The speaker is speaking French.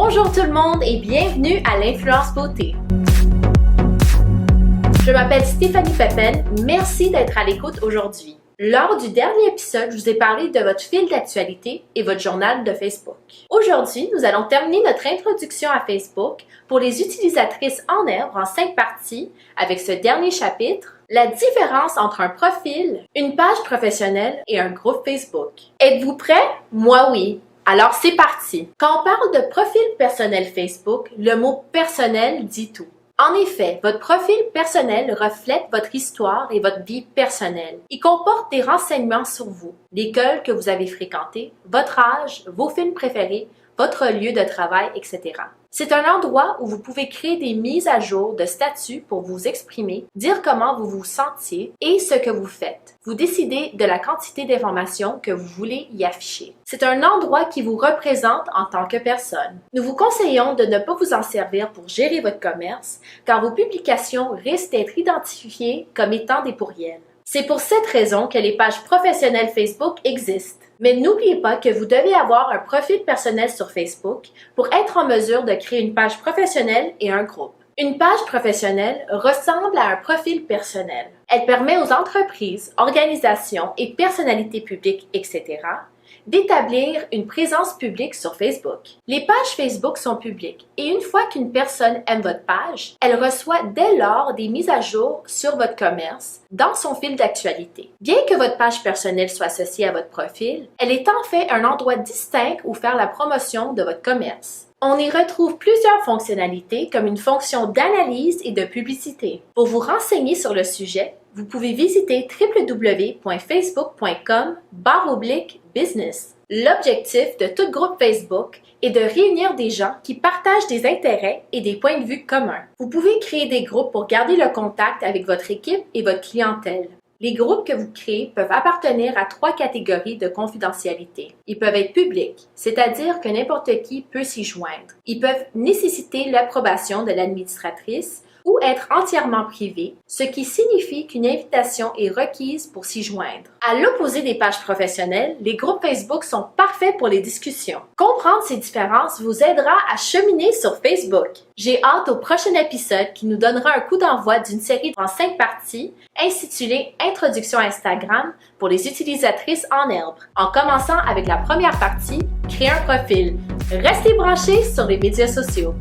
Bonjour tout le monde et bienvenue à l'Influence Beauté. Je m'appelle Stéphanie Pépin, merci d'être à l'écoute aujourd'hui. Lors du dernier épisode, je vous ai parlé de votre fil d'actualité et votre journal de Facebook. Aujourd'hui, nous allons terminer notre introduction à Facebook pour les utilisatrices en herbe en 5 parties avec ce dernier chapitre, la différence entre un profil, une page professionnelle et un groupe Facebook. Êtes-vous prêts? Moi oui. Alors c'est parti! Quand on parle de profil personnel Facebook, le mot personnel dit tout. En effet, votre profil personnel reflète votre histoire et votre vie personnelle. Il comporte des renseignements sur vous, l'école que vous avez fréquentée, votre âge, vos films préférés, votre lieu de travail, etc. C'est un endroit où vous pouvez créer des mises à jour de statut pour vous exprimer, dire comment vous vous sentiez et ce que vous faites. Vous décidez de la quantité d'informations que vous voulez y afficher. C'est un endroit qui vous représente en tant que personne. Nous vous conseillons de ne pas vous en servir pour gérer votre commerce, car vos publications risquent d'être identifiées comme étant des pourriels. C'est pour cette raison que les pages professionnelles Facebook existent. Mais n'oubliez pas que vous devez avoir un profil personnel sur Facebook pour être en mesure de créer une page professionnelle et un groupe. Une page professionnelle ressemble à un profil personnel. Elle permet aux entreprises, organisations et personnalités publiques, etc., d'établir une présence publique sur Facebook. Les pages Facebook sont publiques et une fois qu'une personne aime votre page, elle reçoit dès lors des mises à jour sur votre commerce dans son fil d'actualité. Bien que votre page personnelle soit associée à votre profil, elle est en fait un endroit distinct où faire la promotion de votre commerce. On y retrouve plusieurs fonctionnalités comme une fonction d'analyse et de publicité. Pour vous renseigner sur le sujet, vous pouvez visiter www.facebook.com/business. L'objectif de tout groupe Facebook est de réunir des gens qui partagent des intérêts et des points de vue communs. Vous pouvez créer des groupes pour garder le contact avec votre équipe et votre clientèle. Les groupes que vous créez peuvent appartenir à 3 catégories de confidentialité. Ils peuvent être publics, c'est-à-dire que n'importe qui peut s'y joindre. Ils peuvent nécessiter l'approbation de l'administratrice ou être entièrement privés, ce qui signifie qu'une invitation est requise pour s'y joindre. À l'opposé des pages professionnelles, les groupes Facebook sont parfaits pour les discussions. Comprendre ces différences vous aidera à cheminer sur Facebook. J'ai hâte au prochain épisode qui nous donnera un coup d'envoi d'une série en 5 parties intitulée Introduction Instagram pour les utilisatrices en herbe. En commençant avec la première partie, créer un profil. Restez branchés sur les médias sociaux.